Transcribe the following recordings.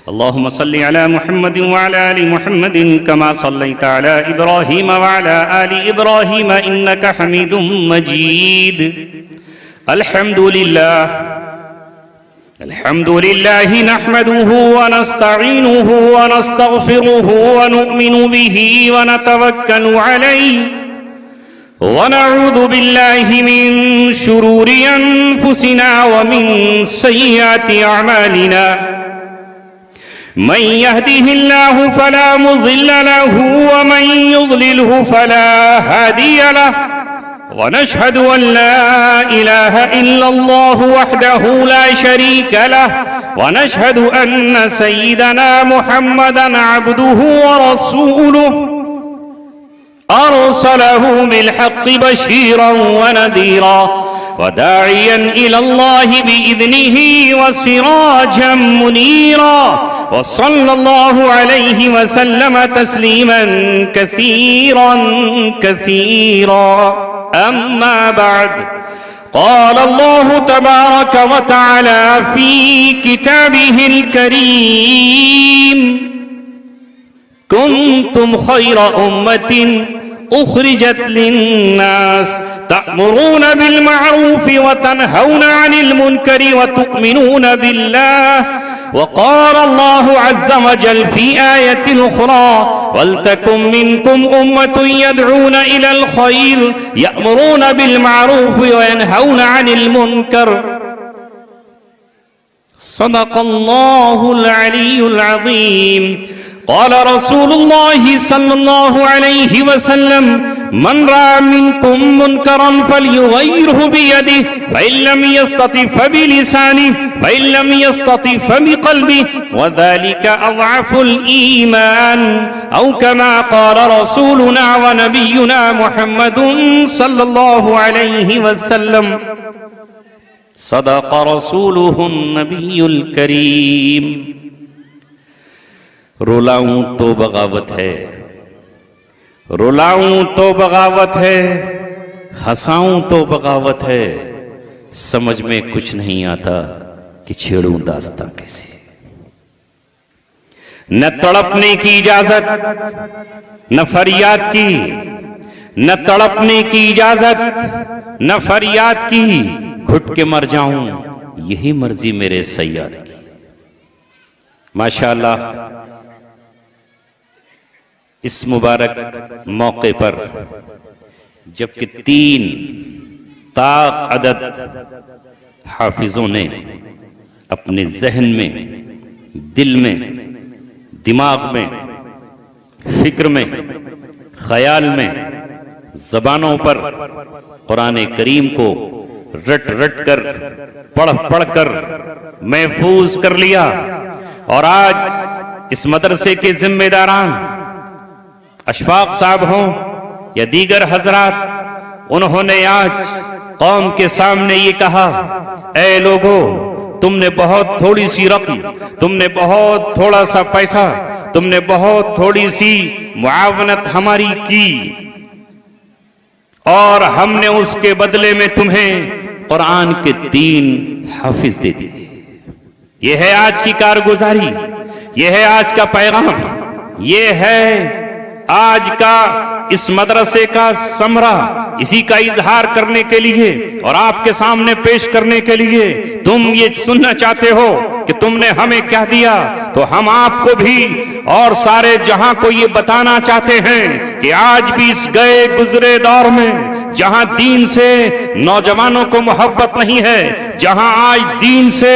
अल्लाहुम्मा सल्लि अला मुहम्मदिन व अला आलि मुहम्मदिन कमा सल्लैता अला इब्राहीम व अला आलि इब्राहीम इन्नका हमीदुम मजीद। अल्हम्दुलिल्लाहि नहमदुहु व नस्तईनुहु व नस्तगफिरुहु व नु'मिनु बिही व नतवक्कलु अलैहि व नऊज़ु बिल्लाहि मिन शुरूरि अनफुसिना व मिन सय्यिआति अअमालिना। मन यहदिहिल्लाहु फला मुज़िल्ल लहु व मन युज़लिलहु फला हादिय लहु व नशहदु अन ला इलाहा इल्लल्लाहु वहदहु ला शरीक लहु व नशहदु अन्न सय्यिदना मुहम्मदन अब्दुहु व रसूलुहु अरसलहु बिलहक्कि बशीरन व नज़ीरा व दाइयन इलल्लाहि बिइज़निहि व सिराजम मुनीरा व सल्लल्लाहु अलैहि व सल्लम तस्लीमन कसीरन कसीरा। अम्मा बाद क़ाल अल्लाहु तबारक व तआला फ़ी किताबिहिल करीम कुन्तुम खैर उम्मतिन उखरिजत लिन्नास तअमुरून बिल मअरूफ व तनहौन अनिल मुनकरि व तु'मिनून बिल्लाह। व क़ाल अल्लाहु अज़्ज़ व जल फ़ी आयतिन उख़रा वलतकुम मिनकुम उम्मतुन यदऊन इलल खैर यअमुरून बिल मअरूफ व यनहौन अनिल मुनकर। सदक़ल्लाहुल अलियुल अज़ीम। क़ाल रसूलुल्लाहि सल्लल्लाहु अलैहि वसल्लम मन रअा मिनकुम मुनकरन फलयुग़य्यिरहु बियदिहि फ़इन लम यस्तति फ़बिलिसानिहि फ़इन लम यस्तति फ़बिक़ल्बिहि व ज़ालिका अज़अफ़ुल ईमान। औ कमा क़ाल रसूलुना व नबियुना मुहम्मदुन सल्लल्लाहु अलैहि वसल्लम। सदक़ रसूलुहुन नबियुल करीम। रुलाऊं तो बगावत है, रुलाऊं तो बगावत है, हंसाऊं तो बगावत है, समझ में कुछ नहीं आता कि छेड़ूं दास्तां कैसे। न तड़पने की इजाजत न फरियाद की, न तड़पने की इजाजत न फरियाद की, घुट के मर जाऊं यही मर्जी मेरे सय्यद की। माशाअल्लाह, इस मुबारक मौके पर जबकि 3 ताक अदद हाफिजों ने अपने जहन में, दिल में, दिमाग में, फिक्र में, ख्याल में, जबानों पर कुरान करीम को रट रट कर, पढ़ पढ़ कर महफूज कर लिया। और आज इस मदरसे के जिम्मेदारान अशफाक साहब हों या दीगर हजरात, उन्होंने आज कौम के सामने ये कहा, ऐ लोगों, तुमने बहुत थोड़ी सी रकम, तुमने बहुत थोड़ा सा पैसा, तुमने बहुत थोड़ी सी मुआवनत हमारी की और हमने उसके बदले में तुम्हें कुरान के 3 हाफिज दे दिए। ये है आज की कारगुजारी, ये है आज का पैगाम, ये है आज का इस मदरसे का समरा। इसी का इजहार करने के लिए और आपके सामने पेश करने के लिए तुम ये सुनना चाहते हो कि तुमने हमें क्या दिया, तो हम आपको भी और सारे जहां को ये बताना चाहते हैं कि आज भी इस गए गुजरे दौर में जहां दीन से नौजवानों को मोहब्बत नहीं है, जहां आज दीन से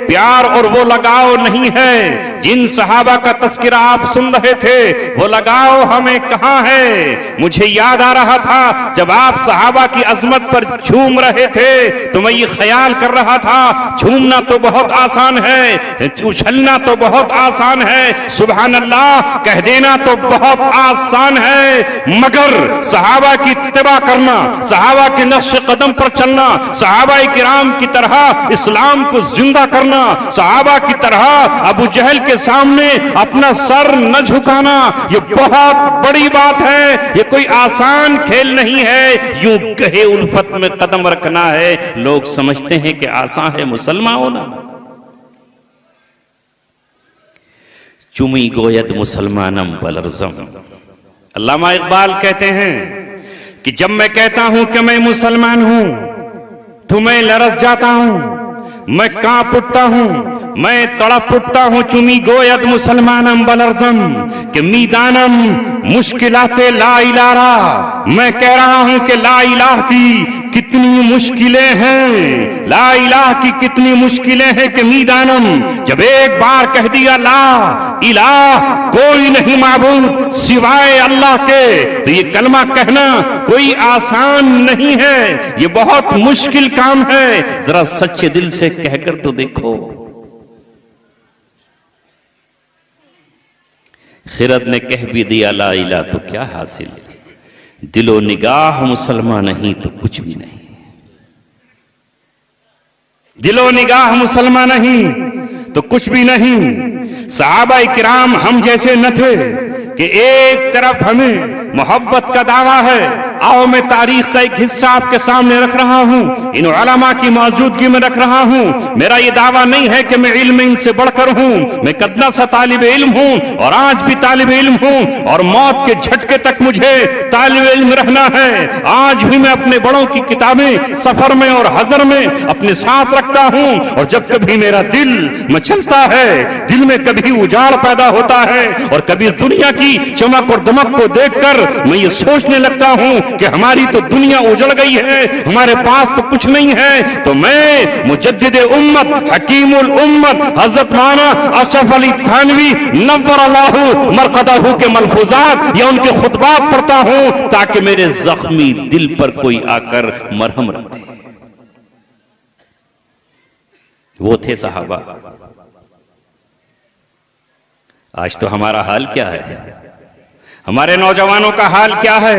प्यार और वो लगाव नहीं है, जिन सहाबा का तस्करा आप सुन रहे थे, वो लगाव हमें कहां है। मुझे याद आ रहा था जब आप सहाबा की अजमत पर झूम रहे थे तो मैं ये ख्याल कर रहा था, झूमना तो बहुत आसान है, उछलना तो बहुत आसान है, सुभान अल्लाह कह देना तो बहुत आसान है, मगर सहाबा की इत्तिबा करना, सहाबा के नक्श कदम पर चलना, सहाबा किराम की तरह इस्लाम को जिंदा करना, सहाबा की तरह अबू जहल के सामने अपना सर न झुकाना, ये बहुत बड़ी बात है, ये कोई आसान खेल नहीं है। यूं गहे उल्फत में कदम रखना है, लोग समझते हैं कि आसान है मुसलमान होना। चुमी गोयद मुसलमानम बलरजम। अल्लामा इकबाल कहते हैं कि जब मैं कहता हूं कि मैं मुसलमान हूं तो मैं लरस जाता हूं, मैं कांप उठता हूं, मैं तड़प उठता हूं। चुमी गोयद मुसलमानम बलरजम कि मीदानम मुश्किलाते ला इलारा। मैं कह रहा हूं कि ला इलाह की कितनी मुश्किलें हैं, ला इलाह की कितनी मुश्किलें हैं कि मीदानम, जब एक बार कह दिया ला इलाह, कोई नहीं माबूद सिवाय अल्लाह के, तो ये कलमा कहना कोई आसान नहीं है, ये बहुत मुश्किल काम है। जरा सच्चे दिल से कहकर तो देखो। खिरद ने कह भी दिया ला इलाह तो क्या हासिल, दिलो निगाह मुसलमान नहीं तो कुछ भी नहीं। दिलो निगाह मुसलमान नहीं तो कुछ भी नहीं। सहाबा किराम हम जैसे न थे कि एक तरफ हमें मोहब्बत का दावा है। आओ मैं तारीख का एक हिस्सा आपके सामने रख रहा हूं, इन उलमा की मौजूदगी में रख रहा हूं। मेरा ये दावा नहीं है कि मैं इल्म इनसे बढ़कर हूं, मैं कदना सा तालिब इल्म हूं और आज भी तालिब इल्म हूं और मौत के झटके तक मुझे तालिब इल्म रहना है। आज भी मैं अपने बड़ों की किताबें सफर में और हजर में अपने साथ रखता हूं और जब कभी मेरा दिल मचलता है, दिल में कभी उजाड़ पैदा होता है और कभी इस दुनिया की चमक और दमक को देखकर मैं ये सोचने लगता हूं कि हमारी तो दुनिया उजड़ गई है, हमारे पास तो कुछ नहीं है, तो मैं मुजद्दिद उम्मत हकीमुल उम्मत हजरत मौलाना अशरफ अली थानवी नव्वर अल्लाहु मरकदहु के मलफूजात या उनके खुतबात पढ़ता हूं ताकि मेरे जख्मी दिल पर कोई आकर मरहम रख दे। वो थे सहाबा। आज तो हमारा हाल क्या है, हमारे नौजवानों का हाल क्या है।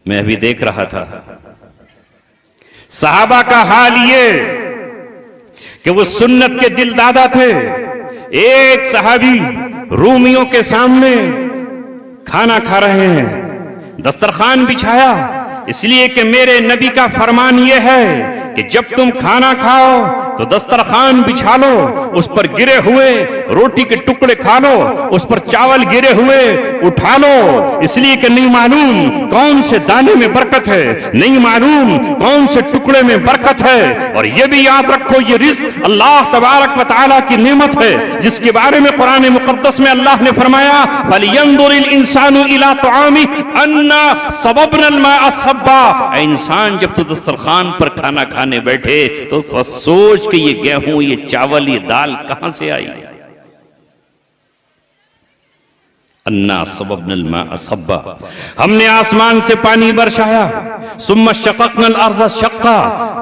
मैं अभी देख रहा था सहाबा का हाल ये कि वो सुन्नत के दिल दादा थे। एक सहाबी रूमियों के सामने खाना खा रहे हैं, दस्तरखान बिछाया, इसलिए कि मेरे नबी का फरमान यह है कि जब तुम खाना खाओ तो दस्तरखान बिछा लो, उस पर गिरे हुए रोटी के टुकड़े खा लो, उस पर चावल गिरे हुए उठा लो, इसलिए कि नहीं मालूम कौन से दाने में बरकत है, नहीं मालूम कौन से टुकड़े में बरकत है। और यह भी याद रखो ये रिज़्क़ अल्लाह तबारक व तआला की नेमत है, जिसके बारे में कुरान मुक़द्दस में अल्लाह ने फरमाया फलयंजुरिल इंसानु इला तआमी अन्ना सबबनल माअ सब्बा। इंसान जब तो दस्तरखान पर खाना खाने बैठे तो सोच कि ये गेहूं, ये चावल, ये दाल कहां से आई। अन्ना सबबनल माअ सब्बा, हमने आसमान से पानी बरसाया, सुम्मा शक़क़नल अर्ज़ शक़्क़ा,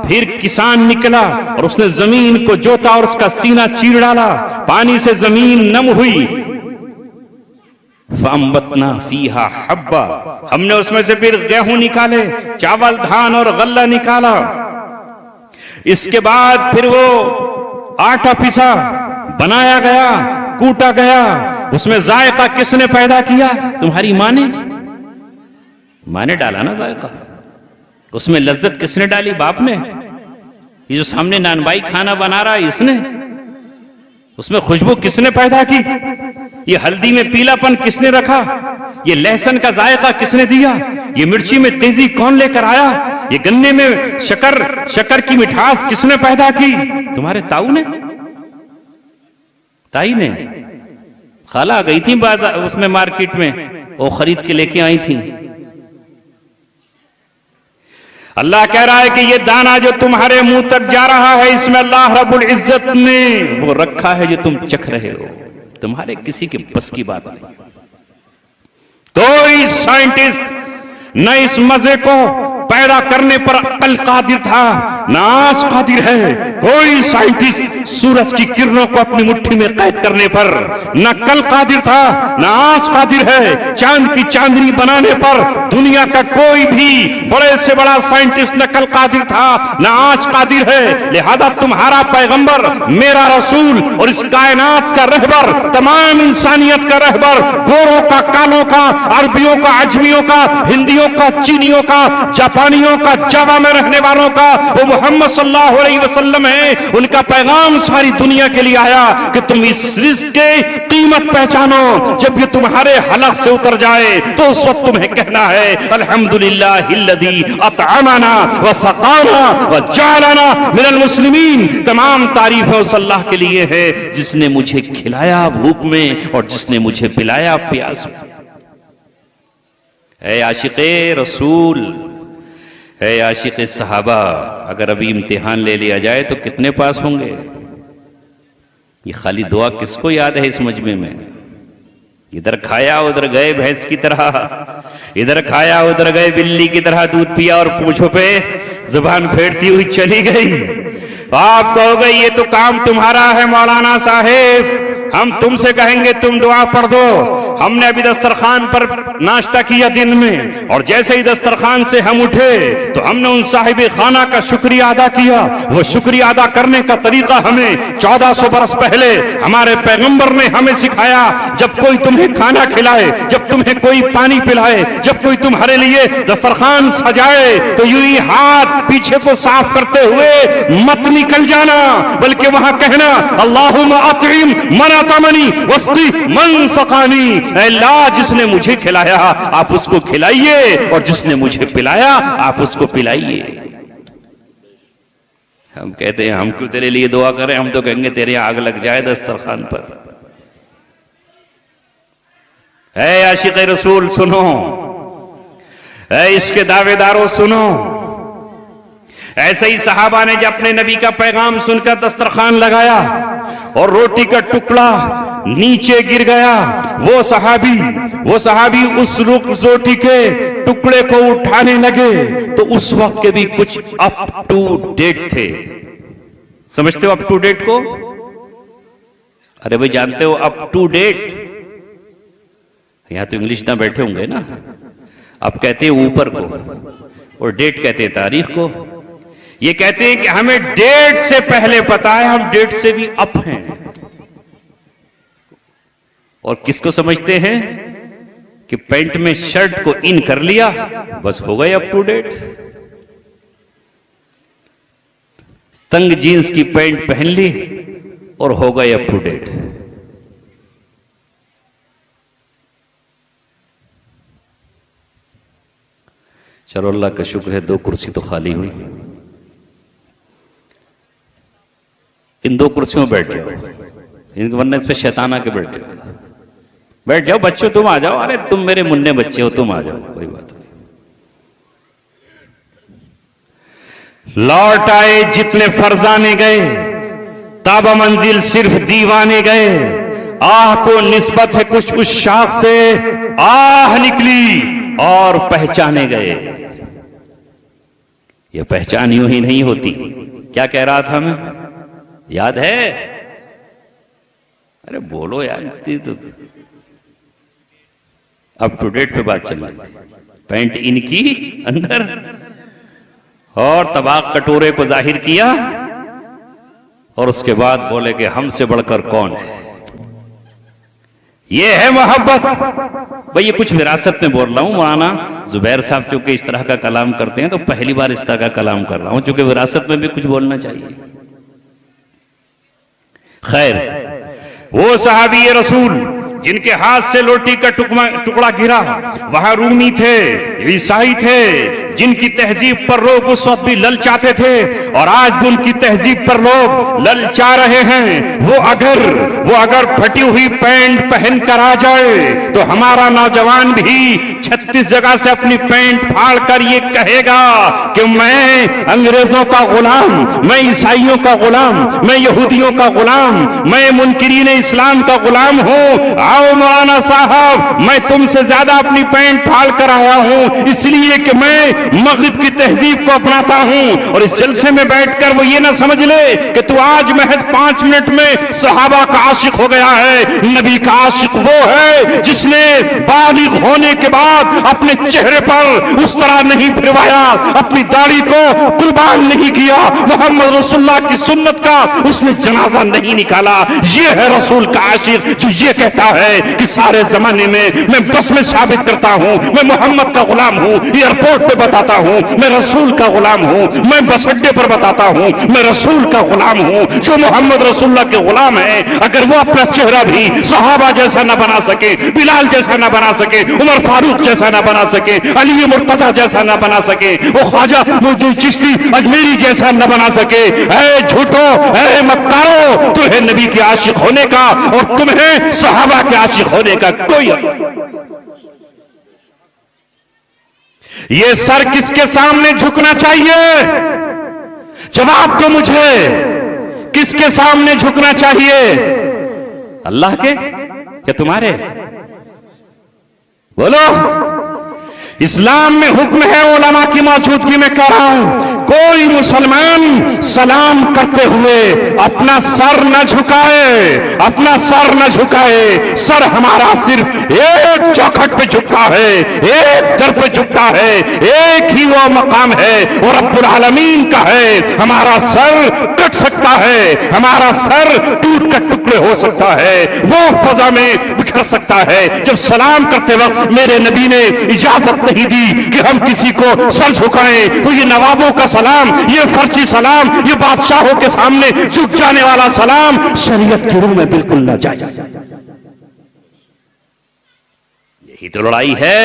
फिर किसान निकला और उसने जमीन को जोता और उसका सीना चीर डाला, पानी से जमीन नम हुई। फ़अंबतना फ़ीहा हब्बा, हमने उसमें से फिर गेहूं निकाले, चावल, धान और गल्ला निकाला। इसके बाद फिर वो आटा पिसा, बनाया गया, कूटा गया, उसमें जायका किसने पैदा किया? तुम्हारी माँ ने। माँ ने डाला ना जायका, उसमें लज्जत किसने डाली? बाप ने। ये जो सामने नानबाई खाना बना रहा है इसने, उसमें खुशबू किसने पैदा की? ये हल्दी में पीलापन किसने रखा? ये लहसुन का जायका किसने दिया? ये मिर्ची में तेजी कौन लेकर आया? ये गन्ने में शक्कर की मिठास किसने पैदा की? तुम्हारे ताऊ ने, ताई ने। खाला गई थी बाजार उसमें मार्केट में, वो खरीद के लेके आई थी। अल्लाह कह रहा है कि ये दाना जो तुम्हारे मुंह तक जा रहा है, इसमें अल्लाह रब्बुल इज्जत ने वो रखा है जो तुम चख रहे हो, तुम्हारे किसी के बस की बात नहीं। कोई साइंटिस्ट न इस मजे को पैदा करने पर अकल कादिर था, न आज कादिर है। कोई साइंटिस्ट सूरज की किरणों को अपनी मुट्ठी में कैद करने पर न कल कादिर था, न आज कादिर है। चांद की चांदनी बनाने पर दुनिया का कोई भी बड़े से बड़ा साइंटिस्ट न कल कादिर था, न आज कादिर है। लिहाजा तुम्हारा पैगंबर, मेरा रसूल और इस कायनात का रहबर, तमाम इंसानियत का रहबर, गोरों का, कालों का, अरबियों का, अजमियों का, हिंदियों का, चीनियों का, जापान पानियों का, जावा में रहने वालों का वो मोहम्मद सल्लल्लाहु अलैहि वसल्लम है। उनका पैगाम सारी दुनिया के लिए आया कि तुम इस रिज़्क़ की कीमत पहचानो, जब ये तुम्हारे हलक से उतर जाए तो उस वक्त तुम्हें कहना है अल्हम्दुलिल्लाहिल्लज़ी अतअमना व सक़ाना व जअलना मिनल मुस्लिमीन। तमाम तारीफ उस अल्लाह के लिए है जिसने मुझे खिलाया भूख में और जिसने मुझे पिलाया प्यास में। ऐ आशिक़े रसूल, ऐ आशिक़े सहाबा, अगर अभी इम्तिहान ले लिया जाए तो कितने पास होंगे? ये खाली दुआ किसको याद है इस मजमे में? इधर खाया उधर गए भैंस की तरह, इधर खाया उधर गए बिल्ली की तरह, दूध पिया और पूंछों पे जुबान फेरती हुई चली गई। आप कहोगे ये तो काम तुम्हारा है मौलाना साहेब, हम तुमसे कहेंगे तुम दुआ पढ़ दो। हमने अभी दस्तरखान पर नाश्ता किया दिन में, और जैसे ही दस्तरखान से हम उठे तो हमने उन साहिब खाना का शुक्रिया अदा किया। वो शुक्रिया अदा करने का तरीका हमें 1400 बरस पहले हमारे पैगंबर ने हमें सिखाया। जब कोई तुम्हें खाना खिलाए, जब तुम्हें कोई पानी पिलाए, जब कोई तुम्हारे लिए दस्तरखान सजाए तो यूं ही हाथ पीछे को साफ करते हुए मत निकल जाना, बल्कि वहां कहना अल्लाहुम्मा अतइम मन अतमनी वस्क़ी मन सक़ानी। अल्लाह, जिसने मुझे खिलाया आप उसको खिलाइए, और जिसने मुझे पिलाया आप उसको पिलाइए। हम कहते हैं हम क्यों तेरे लिए दुआ करें, हम तो कहेंगे तेरे आग लग जाए दस्तरखान पर। ऐ आशिक़े रसूल सुनो, ऐ इसके दावेदारों सुनो। ऐसे ही सहाबा ने जब अपने नबी का पैगाम सुनकर दस्तरखान लगाया और रोटी का टुकड़ा नीचे गिर गया, वो सहाबी उस रोटी के टुकड़े को उठाने लगे तो उस वक्त के भी कुछ अप टू डेट थे। समझते हो अप टू डेट को? अरे भाई जानते हो अप टू डेट? यहां तो इंग्लिश ना बैठे होंगे ना। अब कहते हैं ऊपर को, और डेट कहते हैं तारीख को। ये कहते हैं कि हमें डेट से पहले पता है, हम डेट से भी अप हैं। और किसको समझते हैं कि पैंट में शर्ट को इन कर लिया बस हो गए अप टू डेट। तंग जींस की पैंट पहन ली और हो गए अप टू डेट। चलो अल्लाह का शुक्र है 2 कुर्सी तो खाली हुई। इन 2 कुर्सियों में बैठ जाओ, इनके वरना इस पे शैतान आके बैठ जाओ। बैठ जाओ बच्चों, तुम आ जाओ। अरे तुम मेरे मुन्ने बच्चे हो, तुम आ जाओ, कोई बात नहीं। लौट आए जितने फरजाने गए, ताबा मंजिल सिर्फ दीवाने गए। आह को निस्बत है कुछ उस शाख से, आह निकली और पहचाने गए। यह पहचान यूं ही नहीं होती। क्या कह रहा था मैं, याद है? अरे बोलो यार, इतनी तो अप टू डेट पे बात चल रही। पैंट इनकी अंदर और तबाक कटोरे को जाहिर किया, और उसके बाद बोले कि हमसे बढ़कर कौन है। ये है मोहब्बत। भाई ये कुछ विरासत में बोल रहा हूं। मौलाना जुबैर साहब चूंकि इस तरह का कलाम करते हैं तो पहली बार इस तरह का कलाम कर रहा हूं, चूंकि विरासत में भी कुछ बोलना चाहिए। खैर, वो सहाबी रसूल जिनके हाथ से लोटी का टुकड़ा गिरा, वहां रूमी थे, ईसाई थे, जिनकी तहजीब पर लोग उस वक्त भी ललचाते थे, और आज भी उनकी तहजीब पर लोग ललचा रहे हैं। वो अगर फटी हुई पैंट पहन कर आ जाए तो हमारा नौजवान भी 36 जगह से अपनी पैंट फाड़ कर ये कहेगा कि मैं अंग्रेजों का गुलाम, मैं ईसाइयों का गुलाम, मैं यहूदियों का गुलाम, मैं मुनकिरीन इस्लाम का गुलाम हूं। आओ मौलाना साहब, मैं तुमसे ज्यादा अपनी पैंट फाड़ कर आया हूं, इसलिए कि मैं मगरिब की तहजीब को अपनाता हूं। और इस जलसे में बैठकर वो ये ना समझ ले कि तू आज महज 5 मिनट में सहाबा का आशिक हो गया है। नबी का आशिक वो है जिसने बालिग होने के बाद अपने चेहरे पर उस तरह नहीं फिरवाया, अपनी दाढ़ी को कुर्बान नहीं किया, मोहम्मद रसूलुल्लाह की सुन्नत का उसने जनाजा नहीं निकाला। ये है रसूल का आशिक जो ये कहता है कि सारे जमाने में मैं बस में साबित करता हूं मैं मोहम्मद का गुलाम हूं। एयरपोर्ट पे बता बताता हूं मैं रसूल का गुलाम हूं, मैं बस अड्डे पर बताता हूं मैं रसूल का गुलाम हूं। जो मोहम्मद रसूलुल्लाह के गुलाम है, अगर वो अपना चेहरा भी सहाबा जैसा ना बना सके, बिलाल जैसा ना बना सके, उमर फारूक जैसा ना बना सके, अली मुर्तजा जैसा ना बना सके, वो ख्वाजा मुफ्ती चिश्ती अजमेरी जैसा ना बना सके, ऐ झूठो, ऐ मक्कारो, तुम्हें नबी के आशिक होने का और तुम्हें सहाबा के आशिक होने का कोई। ये सर किसके सामने झुकना चाहिए? जवाब दो मुझे, किसके सामने झुकना चाहिए? अल्लाह के क्या तुम्हारे? बोलो। इस्लाम में हुक्म है, उलमा की मौजूदगी में कह रहा हूं, कोई मुसलमान सलाम करते हुए अपना सर न झुकाए, अपना सर न झुकाए। सर हमारा सिर्फ एक चौखट पे झुकता है, एक दर पे झुकता है, एक ही वो मकाम है और रब्बुल आलमीन का है। हमारा सर कट सकता है, हमारा सर टूट कर टुकड़े हो सकता है, वो फजा में बिखर सकता है। जब सलाम करते वक्त मेरे नबी ने इजाजत नहीं दी कि हम किसी को सर झुकाएं, तो ये नवाबों का सलाम, ये फर्जी सलाम, ये बादशाहों के सामने झुक जाने वाला सलाम शरीयत की रूह में बिल्कुल नाजायज। यही तो लड़ाई है।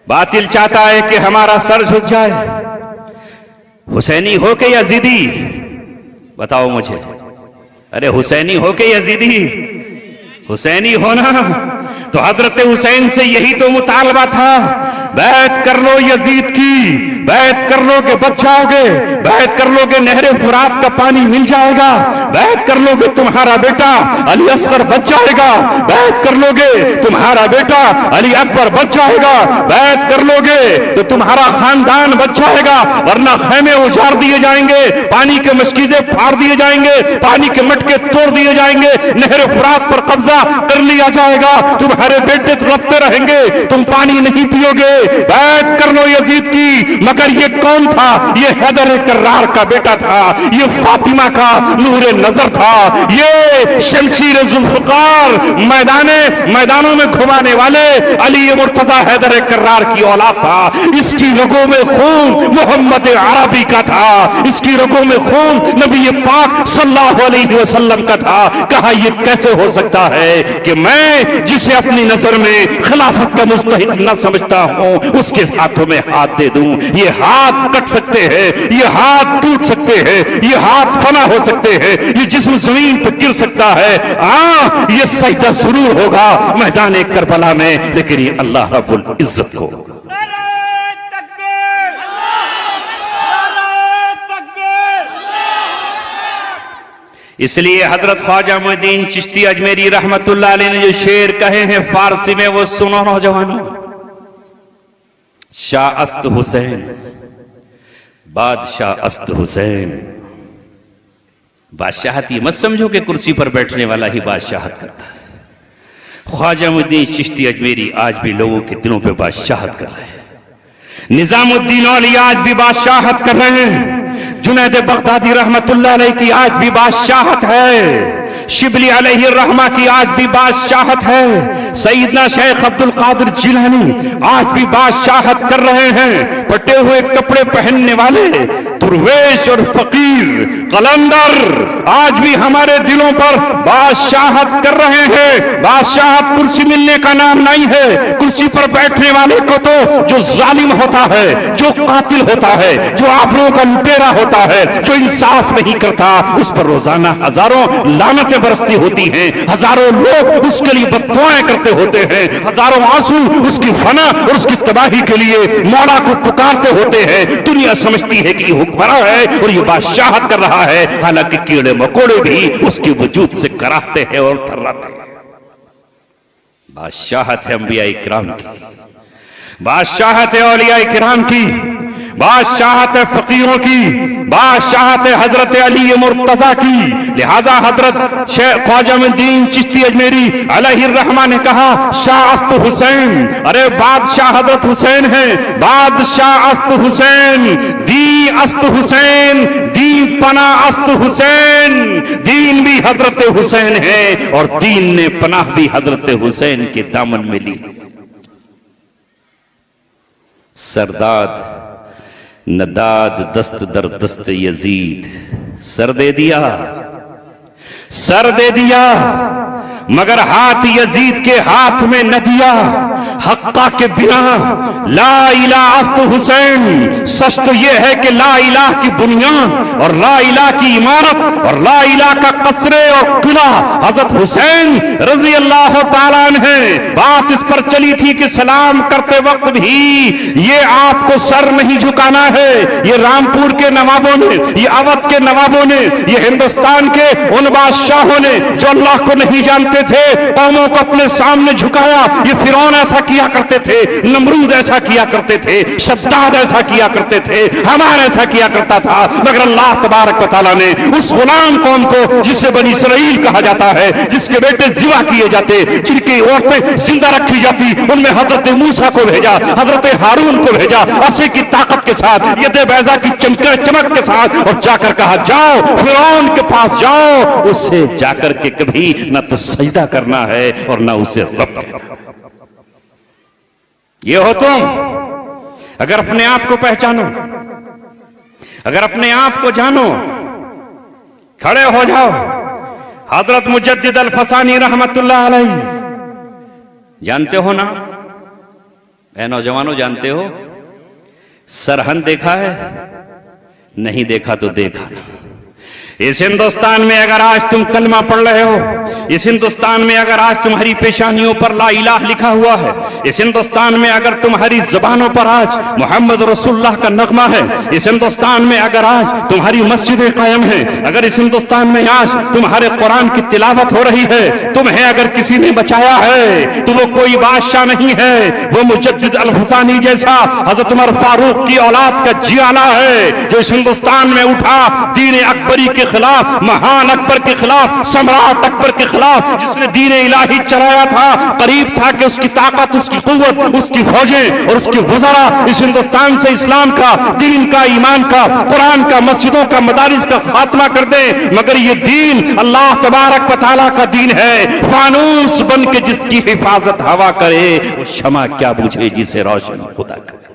बातिल चाहता है कि हमारा सर झुक जाए। हुसैनी हो के यजीदी? बताओ मुझे। अरे हुसैनी हो के यजीदी? हुसैनी होना तो हजरत हुसैन से यही तो मुतालबा था, बैत कर लो यजीद की, बैत कर लो के बच जाओगे, बैत कर लो के नहरे फुरात का पानी मिल जाएगा, बैत कर लोगे तुम्हारा बेटा अली असगर बच जाएगा, बैत कर लोगे तुम्हारा बेटा अली अकबर बच जाएगा, बैत कर लोगे तो तुम्हारा खानदान बच जाएगा, वरना खेमे उजाड़ दिए जाएंगे, पानी के मशकीजे फाड़ दिए जाएंगे, पानी के मटके तोड़ दिए जाएंगे, नहरे फुरात पर कब्जा कर लिया जाएगा, तुम्हारे बेटे तड़पते रहेंगे, तुम पानी नहीं पियोगे। बैत कर लो यजीद की। मगर ये कौन था? ये हैदर कर्रार का बेटा था, ये फातिमा का नूरे नजर था, ये शमशीर जुल्फकार मैदानों में घुमाने वाले अली मुर्तजा हैदर कर्रार की औलाद था। इसकी रगों में खून मोहम्मद अरबी का था, इसकी रगों में खून नबी पाक सल्लल्लाहु अलैहि वसल्लम का था। कहा यह कैसे हो सकता है कि मैं जिसे अपनी नजर में खिलाफत का मुस्तहिक न समझता हूं उसके हाथों में हाथ दे दूं? ये हाथ कट सकते हैं, ये हाथ टूट सकते हैं, ये हाथ फना हो सकते हैं, ये जिस्म जमीन पर गिर सकता है। ये सजदा जरूर होगा मैदान करबला में, लेकिन ये अल्लाह रब्बुल इज्जत को। इसलिए हजरत ख्वाजा मुइनुद्दीन चिश्ती अजमेरी रहमतुल्लाह अलैह ने जो शेर कहे हैं फारसी में, वो सुनो नौजवानों। शाह अस्त हुसैन, बादशाह अस्त हुसैन। बादशाहत ये मत समझो कि कुर्सी पर बैठने वाला ही बादशाहत करता है। ख्वाजा मुइनुद्दीन चिश्ती अजमेरी आज भी लोगों के दिलों पे बादशाहत कर रहे हैं। निजामुद्दीन औलिया आज भी बादशाहत कर रहे हैं। जुनैद बगदादी रहमतुल्लाह अलैह की आज भी बादशाहत है। शिबली अलैहि रहमा की आज भी बादशाहत है। सईदना शेख अब्दुल कादिर जिलानी आज भी बादशाहत कर रहे हैं। फटे हुए कपड़े पहनने वाले दुर्वेश और फकीर कलंदर आज भी हमारे दिलों पर बादशाहत कर रहे हैं। बादशाहत कुर्सी मिलने का नाम नहीं है। कुर्सी पर बैठने वाले को तो जो जालिम होता है, जो कातिल होता है, जो आबरूओं का लुटेरा होता है, जो इंसाफ नहीं करता, उस पर रोजाना हजारों लानतें बरसती होती हैं, हजारों लोग उसके लिए बद्दुआएं करते होते हैं, हजारों आंसू उसकी फना और उसकी तबाही के लिए मौला को पुकारते होते हैं। दुनिया समझती है कि हुक्मरान है और ये बादशाहत कर रहा है, हालांकि कीड़े मकोड़े भी उसके वजूद से कराहते हैं और थर्राते हैं। बादशाहत है अंबिया इकराम की, बादशाहत है औलिया इकराम की, बादशाहत है फकीरों की, बादशाहत है हजरत अली मुर्तजा की। लिहाजा हजरत शेख ख्वाजा मुइनुद्दीन चिश्ती अजमेरी अलैहि रहमा ने कहा शाह अस्त हुसैन। अरे बादशाह हजरत हुसैन है, बादशाह अस्त हुसैन, दी अस्त हुसैन, दी पना अस्त हुसैन। दीन भी हजरत हुसैन है और दीन ने पनाह भी हजरत हुसैन के दामन में ली। सरदाद नदाद दस्त दर दस्त यजीद, सर दे दिया, सर दे दिया, मगर हाथ यजीद के हाथ में न दिया। हक्का के बिना ला इलाहा अस्त हुसैन। सच तो यह है कि ला इलाह की बुनियाद और ला इलाह की इमारत और ला इलाह का कसरे और किला हजरत हुसैन रजी अल्लाह ताला अन्हु है। बात इस पर चली थी कि सलाम करते वक्त भी ये आपको सर नहीं झुकाना है। ये रामपुर के नवाबों ने, ये अवध के नवाबों ने, ये हिंदुस्तान के उन बादशाहों ने जो अल्लाह को नहीं जानते थे, कौमों को अपने सामने झुकाया। ये फिरौन ऐसा किया करते थे, नमरूद ऐसा किया करते थे, शद्दाद ऐसा किया करते थे, हमारा ऐसा किया करता था। मगर अल्लाह तबारक व तआला ने उस गुलाम कौम को, जिसे बनी इसराइल कहा जाता है, जिसके बेटे जिवा किए जाते, जिनकी औरतें जिंदा रखी जाती, उनमें हजरत मूसा को भेजा, हजरत हारून को भेजा, असे की ताकत के साथ, यदे बैजा की चमक के साथ, और जाकर कहा जाओ फिरौन के पास जाओ, उससे जाकर के कभी ना तो सजदा करना है और ना उसे रब करना। ये हो तुम अगर अपने आप को पहचानो, अगर अपने आप को जानो, खड़े हो जाओ। हजरत मुजद्दिद अल फसानी रहमतुल्लाह अलैह, जानते हो ना ऐ नौजवानों, जानते हो सरहद देखा है? नहीं देखा तो देखा। इस हिंदुस्तान में अगर आज तुम कलमा पढ़ रहे हो, इस हिंदुस्तान में अगर आज तुम्हारी पेशानियों पर ला इलाह लिखा हुआ है, इस हिंदुस्तान में अगर तुम्हारी जुबानों पर आज मोहम्मद रसूलुल्लाह का नगमा है, इस हिंदुस्तान में अगर आज तुम्हारी मस्जिदें कायम हैं, अगर इस हिंदुस्तान में आज तुम्हारे कुरान की तिलावत हो रही है, तुम्हें अगर किसी ने बचाया है तो वो कोई बादशाह नहीं है, वो मुजद्दिद अल फसानी जैसा हजरत उमर फारूक की औलाद का जियाना है, जो इस हिंदुस्तान में उठा दीन अकबरी के खिलाफ, महान अकबर के खिलाफ, सम्राट अकबर के खिलाफ, जिसने दीन इलाही चलाया था। करीब था कि उसकी ताकत, उसकी कुव्वत, उसकी फौजें और उसके वज़रा इस हिंदुस्तान से इस्लाम का, दीन का, ईमान का, कुरान का, मस्जिदों का, मदारिस का खात्मा कर दे। मगर ये दीन अल्लाह तबारक व तआला का दीन है। फानूस बन के जिसकी हिफाजत हवा करे, वो शमा क्या बुझे जिसे रोशन खुदा करे।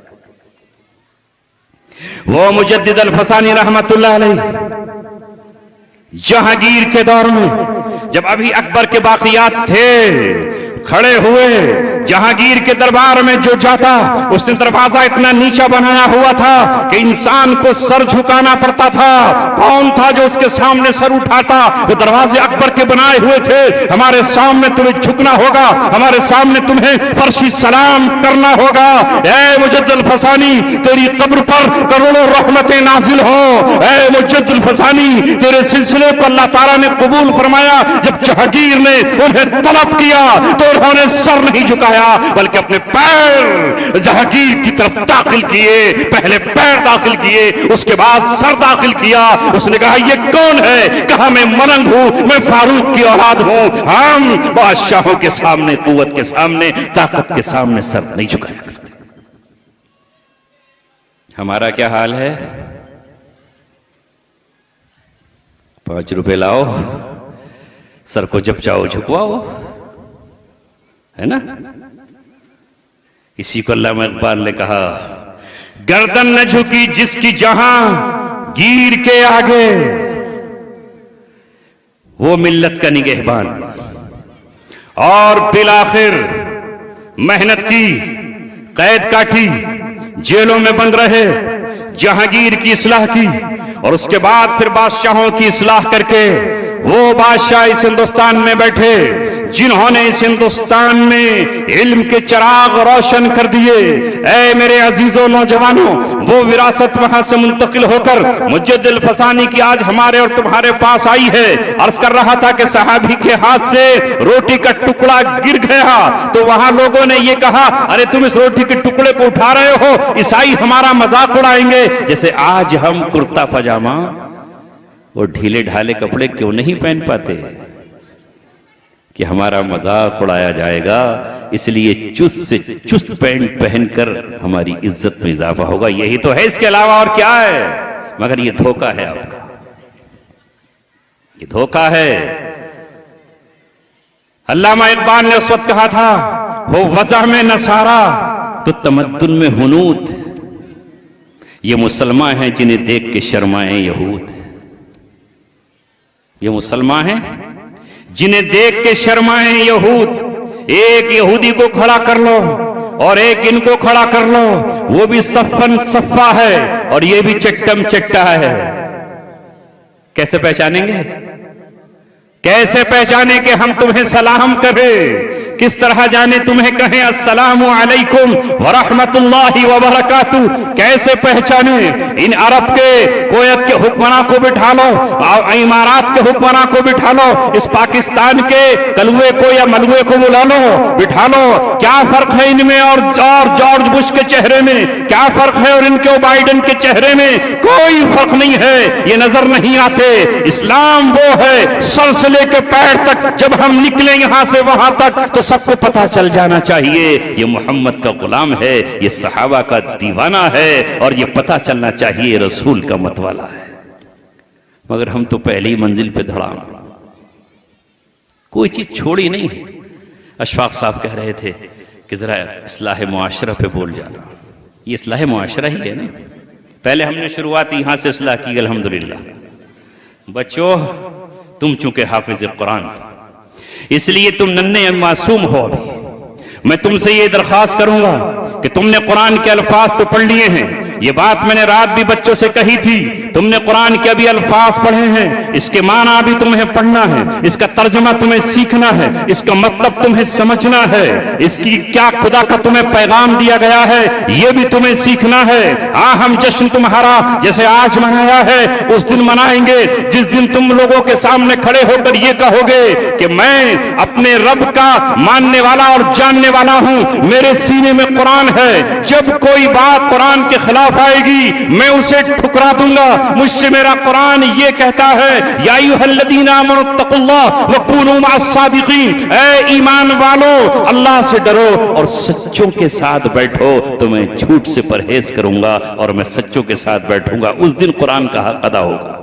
वो मुजद्दिद अल फसानी रहमतुल्लाह अलैह जहांगीर के दौर में, जब अभी अकबर के बाकियात थे, खड़े हुए जहांगीर के दरबार में जो जाता, उसने दरवाजा इतना नीचा बनाया हुआ था कि इंसान को सर झुकाना पड़ता था। कौन था जो उसके सामने सर उठाता? वो दरवाजे अकबर के बनाए हुए थे। हमारे सामने तुम्हें झुकना होगा, हमारे सामने तुम्हें फर्शी सलाम करना होगा। ऐ मुजद्दिद फसानी, तेरी कब्र पर करोड़ों रहमतें नाजिल हो। ऐ मुजद्दिद फसानी, तेरे सिलसिले को अल्लाह ताला ने कबूल फरमाया। जब जहांगीर ने उन्हें तलब किया तो उन्होंने सर नहीं झुकाया, बल्कि अपने पैर जहांगीर की तरफ दाखिल किए। पहले पैर दाखिल किए, उसके बाद सर दाखिल किया। उसने कहा ये कौन है? कहा मैं मलंग हूं, मैं फारूक की औलाद हूं। हम बादशाहों के सामने, कुव्वत के सामने, ताकत के सामने सर नहीं झुकाया करते। हमारा क्या हाल है? 5 रुपए लाओ, सर को जब चाहो झुकवाओ, है ना? इसी को अल्लामा इकबाल ने कहा, गर्दन न झुकी जिसकी जहां गिर के आगे, वो मिल्लत का निगहबान। और बिलाखिर मेहनत की, कैद काटी, जेलों में बंद रहे, जहांगीर की इस्लाह की, और उसके बाद फिर बादशाहों की इस्लाह करके वो बादशाह इस हिंदुस्तान में बैठे जिन्होंने इस हिंदुस्तान में इल्म के चिराग रोशन कर दिए। ऐ मेरे अजीजों नौजवानों, वो विरासत वहां से मुंतकिल होकर मुजद्दिद फसानी की आज हमारे और तुम्हारे पास आई है। अर्ज कर रहा था कि सहाबी के हाथ से रोटी का टुकड़ा गिर गया तो वहां लोगों ने ये कहा, अरे तुम इस रोटी के टुकड़े को उठा रहे हो, ईसाई हमारा मजाक उड़ाएंगे। जैसे आज हम कुर्ता पजामा और ढीले ढाले कपड़े क्यों नहीं पहन पाते कि हमारा मजाक उड़ाया जाएगा, इसलिए चुस्त से चुस्त पैंट पहनकर हमारी इज्जत में इजाफा होगा। यही तो है, इसके अलावा और क्या है? मगर ये धोखा है आपका, ये धोखा है। अल्लामा इकबाल ने उस वक्त कहा था, हो वजह में नसारा तो तमद्दुन में हुनूद। ये मुसलमान हैं जिन्हें देख के शर्माए यहूद। ये मुसलमान हैं जिन्हें देख के शर्माए यहूद। एक यहूदी को खड़ा कर लो और एक इनको खड़ा कर लो, वो भी सफ़न सफ़ा है और ये भी चट्टम चट्टा है। कैसे पहचानेंगे? कैसे पहचाने कि हम तुम्हें सलाम करें? किस तरह जाने तुम्हें कहें अस्सलामु अलैकुम व रहमतुल्लाहि व बरकातुहू? कैसे पहचाने? इन अरब के कुवैत के हुक्मरान को बिठा लो, इमारात के हुक्मरान को बिठा लो, इस पाकिस्तान के कलुए को या मलुए को बुला लो, बिठा लो। क्या फर्क है इनमें और जॉर्ज बुश के चेहरे में? क्या फर्क है और इनके बाइडेन के चेहरे में? कोई फर्क नहीं है, ये नजर नहीं आते। इस्लाम वो है सर से लेकर पैर तक, जब हम निकले यहां से वहां तक तो सबको पता चल जाना चाहिए ये मोहम्मद का गुलाम है, ये सहाबा का दीवाना है, और ये पता चलना चाहिए रसूल का मतवाला है। मगर हम तो पहली मंजिल पे धड़ाम, कोई चीज छोड़ी नहीं है। अशफाक साहब कह रहे थे कि जरा इस्लाह मुआशरा पे बोल जाना। ये इस्लाह मुआशरा ही है ना। पहले हमने शुरुआत यहां से इस्लाह की, अल्हम्दुलिल्लाह। बच्चों, तुम चूंकि हाफिज कुरान, इसलिए तुम नन्हे मासूम हो। अभी मैं तुमसे ये दरख्वास्त करूंगा कि तुमने कुरान के अल्फाज तो पढ़ लिए हैं। ये बात मैंने रात भी बच्चों से कही थी। तुमने कुरान के अभी अल्फाज पढ़े हैं, इसके माना भी तुम्हें पढ़ना है, इसका तर्जमा तुम्हें सीखना है, इसका मतलब तुम्हें समझना है, इसकी क्या खुदा का तुम्हें पैगाम दिया गया है ये भी तुम्हें सीखना है। हाँ, हम जश्न तुम्हारा जैसे आज मनाया है उस दिन मनाएंगे जिस दिन तुम लोगों के सामने खड़े होकर ये कहोगे कि मैं अपने रब का मानने वाला और जानने वाला हूं, मेरे सीने में कुरान है। जब कोई बात कुरान के खिलाफ आएगी मैं उसे ठुकरा दूंगा। मुझसे मेरा कुरान ये कहता है, या अय्युहल्लज़ीना आमनुत्तकुल्लाह व कूनू मअस-सादिकीन, ऐ ईमान वालों अल्लाह से डरो और सच्चों के साथ बैठो, तो मैं झूठ से परहेज करूंगा और मैं सच्चों के साथ बैठूंगा। उस दिन कुरान का हक अदा होगा।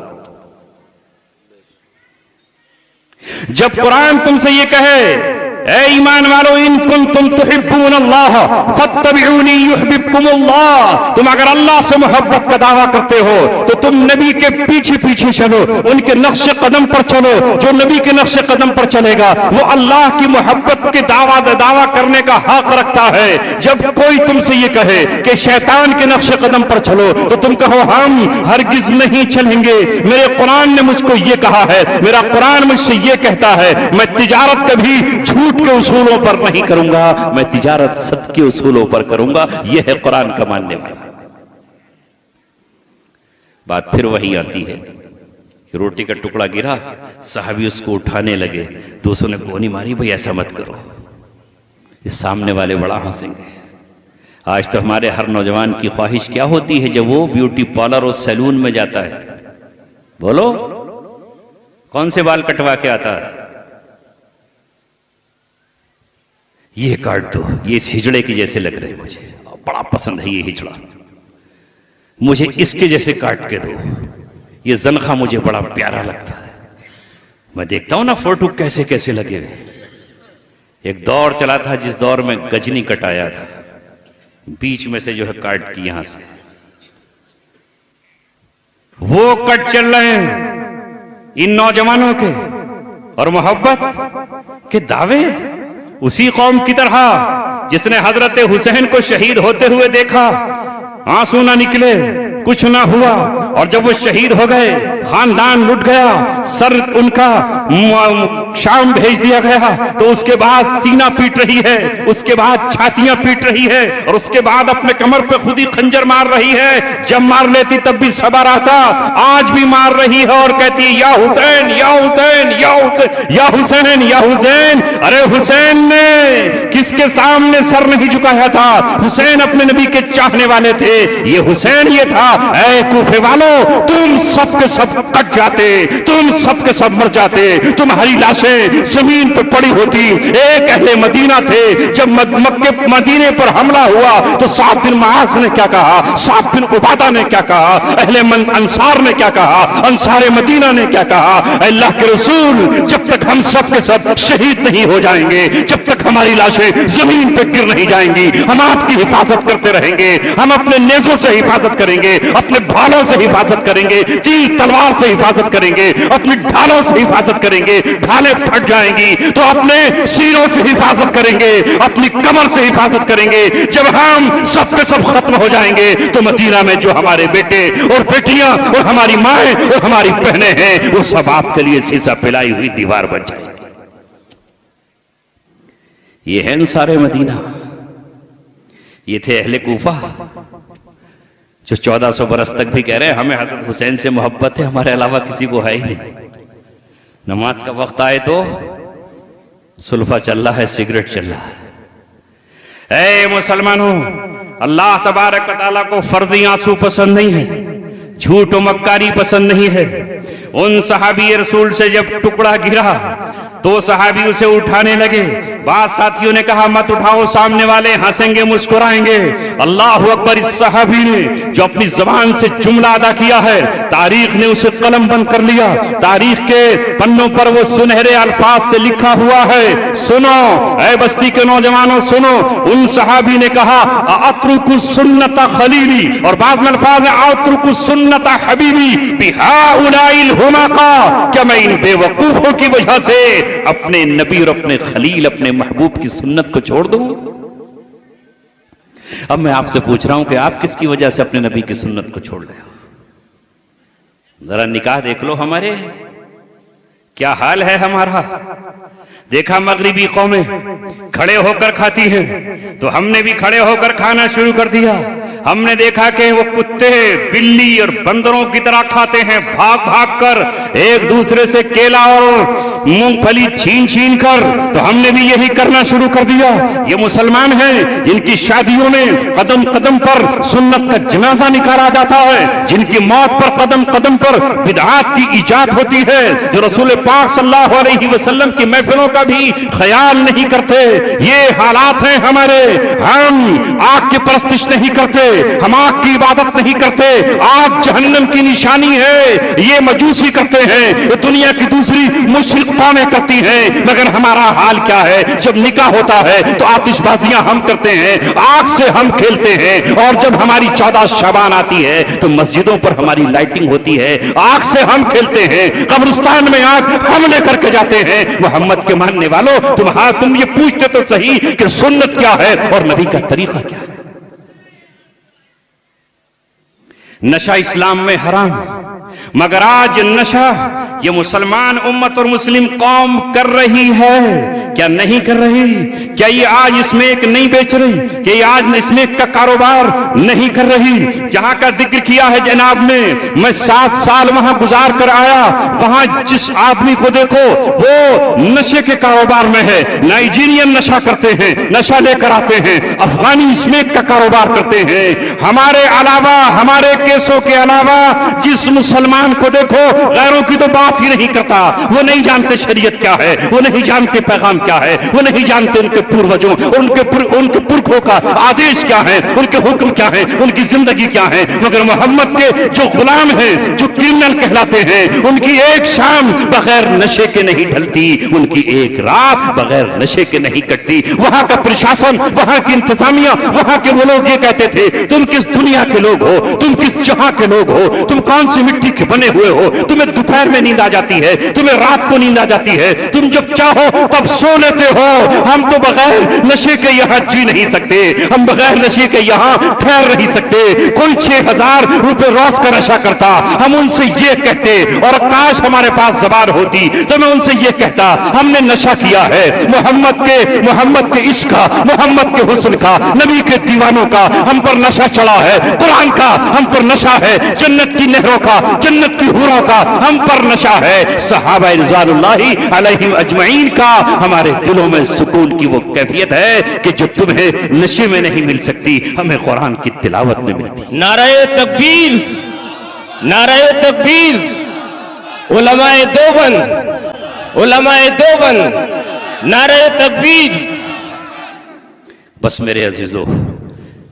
जब कुरान तुमसे ये कहे, ऐ ईमान वालों, इन कुंतुम तुहिब्बून अल्लाह फत्तबिऊनी युहब्बुकुमुल्लाह, तुम अगर अल्लाह से मोहब्बत का दावा करते हो तो तुम नबी के पीछे पीछे चलो, उनके नक्शे कदम पर चलो। जो नबी के नक्शे कदम पर चलेगा वो अल्लाह की मोहब्बत के दावा करने का हक रखता है। जब कोई तुमसे ये कहे कि शैतान के नक्शे कदम पर चलो तो तुम कहो हम हरगिज नहीं चलेंगे, मेरे कुरान ने मुझको ये कहा है, मेरा कुरान मुझसे ये कहता है, मैं तिजारत कभी झूठ के उसूलों पर नहीं करूंगा, मैं तिजारत सत्य के उसूलों पर करूंगा। यह है कुरान का मानने वाला। बात फिर वही आती है कि रोटी का टुकड़ा गिरा, साहबी उसको उठाने लगे, दूसरों ने गोनी मारी, भाई ऐसा मत करो। इस सामने वाले बड़ा हंसेंगे। आज तो हमारे हर नौजवान की ख्वाहिश क्या होती है जब वो ब्यूटी पार्लर और सैलून में जाता है? बोलो, कौन से बाल कटवा के आता है? ये काट दो, ये इस हिजड़े की जैसे लग रहे, मुझे बड़ा पसंद है ये हिजड़ा, मुझे इसके जैसे काट के दो, ये जनखा मुझे बड़ा प्यारा लगता है। मैं देखता हूं ना फोटो कैसे कैसे लगे हुए। एक दौर चला था जिस दौर में गजनी कटाया था, बीच में से जो है काट की यहां से, वो कट चल रहे हैं इन नौजवानों के, और मोहब्बत के दावे उसी कौम की तरह जिसने हजरत हुसैन को शहीद होते हुए देखा, आंसू ना निकले, कुछ ना हुआ, और जब वो शहीद हो गए खानदान लुट गया, सर उनका शाम भेज दिया गया, तो उसके बाद सीना पीट रही है, उसके बाद छातियां पीट रही है, और उसके बाद अपने कमर पे खुद ही खंजर मार रही है। जब मार लेती तब भी सबर आता, आज भी मार रही है और कहती है या हुसैन या हुसैन या हुसैन या हुसैन या हुसैन। अरे हुसैन ने किसके सामने सर नहीं झुकाया था? हुसैन अपने नबी के चाहने वाले थे। ये हुसैन ये था, ऐ कूफे वालों तुम सब के सब कट जाते, तुम सब के सब मर जाते, तुम्हारी लाशें जमीन पर पड़ी होती। एक अहले मदीना थे, जब मक्के मदीने पर हमला हुआ तो साद बिन मुआज ने क्या कहा, साद बिन उबादा ने क्या कहा, अहले अंसार ने क्या कहा, अंसारे मदीना ने क्या कहा, अल्लाह के रसूल जब तक हम सब के सब शहीद नहीं हो जाएंगे, जब तक हमारी लाशें जमीन पे गिर नहीं जाएंगी। हम आपकी हिफाजत करते रहेंगे। हम अपने नेज़ों से हिफाजत करेंगे, अपने भालों से हिफाजत करेंगे, तीर तलवार से हिफाजत करेंगे, अपनी ढालों से हिफाजत करेंगे। ढालें फट जाएंगी तो अपने सीनों से हिफाजत करेंगे, अपनी कमर से हिफाजत करेंगे। जब हम सब के सब खत्म हो जाएंगे तो मदीना में जो हमारे बेटे और बेटियां और हमारी माएं और हमारी बहनें हैं, वो सब आपके लिए सीसा पिलाई हुई दीवार बन जाएगी। ये है अंसारे मदीना, ये थे अहले कूफा जो 1400 बरस तक भी कह रहे हैं हमें हजरत हुसैन से मोहब्बत है, हमारे अलावा किसी को है ही नहीं। नमाज का वक्त आए तो सुल्फा चल रहा है, सिगरेट चल रहा है। ऐ मुसलमानों, अल्लाह तबारक व तआला को फर्जी आंसू पसंद नहीं है, झूठ और मक्कारी पसंद नहीं है। उन सहाबी रसूल से जब टुकड़ा गिरा तो सहाबी उसे उठाने लगे। बाद साथियों ने कहा मत उठाओ, सामने वाले हंसेंगे मुस्कुराएंगे। अल्लाह अकबर, इस सहाबी ने जो अपनी जबान से जुमला अदा किया है, तारीख ने उसे कलम बंद कर लिया। तारीख के पन्नों पर वो सुनहरे अल्फाज से लिखा हुआ है। सुनो ऐ बस्ती के नौजवानों, सुनो। उन सहाबी ने कहा अतरुकु सुन्नता खलीली, और बाद में अल्फाज है अतरुकु सुन्नता हबीबी बिहाउलाइल हुमाका, क्या मैं इन बेवकूफों की वजह से अपने नबी और अपने खलील, अपने महबूब की सुन्नत को छोड़ दूं? अब मैं आपसे पूछ रहा हूं कि आप किसकी वजह से अपने नबी की सुन्नत को छोड़ रहे हो? जरा निकाह देख लो, हमारे क्या हाल है हमारा। देखा मगरिबी कौमें खड़े होकर खाती हैं तो हमने भी खड़े होकर खाना शुरू कर दिया। हमने देखा कि वो कुत्ते बिल्ली और बंदरों की तरह खाते हैं, भाग भाग कर, एक दूसरे से केला और मूंगफली छीन छीन कर, तो हमने भी यही करना शुरू कर दिया। ये मुसलमान हैं जिनकी शादियों में कदम कदम पर सुन्नत का जनाजा निकाला जाता है, जिनकी मौत पर कदम कदम पर बिदअत की इजाद होती है, जो रसूल पाक सल्लल्लाहु अलैहि वसल्लम की महफिलों का भी ख्याल नहीं करते। ये हालात हैं हमारे। हम आग की परस्तिश नहीं करते, हम आग की इबादत नहीं करते। आग जहन्नम की निशानी है, ये मजूसी करते हैं, ये दुनिया की दूसरी मुश्रिक कौमें करती हैं। मगर हमारा हाल क्या है? जब निकाह होता है तो आतिशबाजियां हम करते हैं, आग से हम खेलते हैं, और जब हमारी 14 शाबान आती है तो मस्जिदों पर हमारी लाइटिंग होती है, आग से हम खेलते हैं। कब्रिस्तान में आग हम लेकर के जाते हैं। मोहम्मद के मानने वालों, तुम ये पूछते तो सही कि सुन्नत क्या है और नबी का तरीका क्या है। नशा इस्लाम में हराम, मगर आज नशा ये मुसलमान उम्मत और मुस्लिम कौम कर रही है, क्या नहीं कर रही? क्या ये आज इसमें एक नहीं बेच रही? क्या ये आज इसमें का कारोबार नहीं कर रही? जहां का जिक्र किया है जनाब ने, मैं 7 साल वहां गुजार कर आया। वहां जिस आदमी को देखो वो नशे के कारोबार में है। नाइजीरियन नशा करते हैं, नशा लेकर आते हैं, अफगानी स्मेक का कारोबार करते हैं। हमारे अलावा, हमारे केसों के अलावा जिस मुसलमान को देखो गैरों की तो बात ही नहीं करता। वो नहीं जानते शरीयत क्या है, वो नहीं जानते पैगाम क्या है, वो नहीं जानते उनके पूर्वजों, उनके पुरखों का आदेश क्या है, उनके हुक्म क्या है, उनकी जिंदगी क्या है। मगर मोहम्मद के जो गुलाम हैं, जो क्रिमिनल कहलाते हैं, उनकी एक शाम बगैर नशे के नहीं ढलती, उनकी एक रात बगैर नशे के नहीं कटती। वहां का प्रशासन, वहां की इंतजामिया, वहां के वो लोग ये कहते थे तुम किस दुनिया के लोग हो, तुम किस जहां के लोग हो, तुम कौन सी मिट्टी के बने हुए हो, तुम्हें दोपहर में नींद आ जाती है, तुम्हें रात को नींद आ जाती है, तुम जब चाहो तब सो लेते हो। हम तो बगैर नशे के यहां जी नहीं सकते, हम बगैर नशे के यहां ठहर नहीं सकते। कोई 6000 रुपए रोज का नशा करता, हम उनसे ये कहते, और काश हमारे पास जबान होती तो मैं उनसे ये कहता हमने नशा किया है मोहम्मद के इश्क का, मोहम्मद के हुस्न का, नबी के दीवानों का हम पर नशा चढ़ा है, कुरान का हम पर नशा है, जन्नत की नहरों का, जन्नत की हूरों का हम पर नशा है, सहाबा रिज़वानुल्लाहि अलैहिम अजमईन का हमारे दिलों में सुकून की वो कैफियत है कि जो तुम्हें नशे में नहीं मिल सकती, हमें कुरान की तिलावत में मिलती। नारे तकबीर, नारे तकबीर, उलमाए देवबंद, उलमाए देवबंद, नारे तकबीर। बस मेरे अजीजों,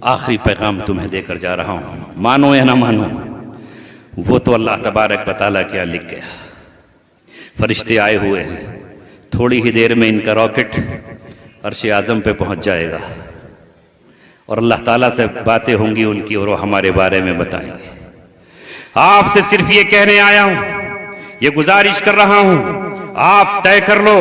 आखिरी पैगाम तुम्हें देकर जा रहा हूं, मानो या ना मानो, वो तो अल्लाह तबारक व तआला क्या लिख गया। फरिश्ते आए हुए हैं, थोड़ी ही देर में इनका रॉकेट अर्श आज़म पे पहुंच जाएगा और अल्लाह ताला से बातें होंगी उनकी और वो हमारे बारे में बताएंगे। आपसे सिर्फ ये कहने आया हूं, ये गुजारिश कर रहा हूं, आप तय कर लो।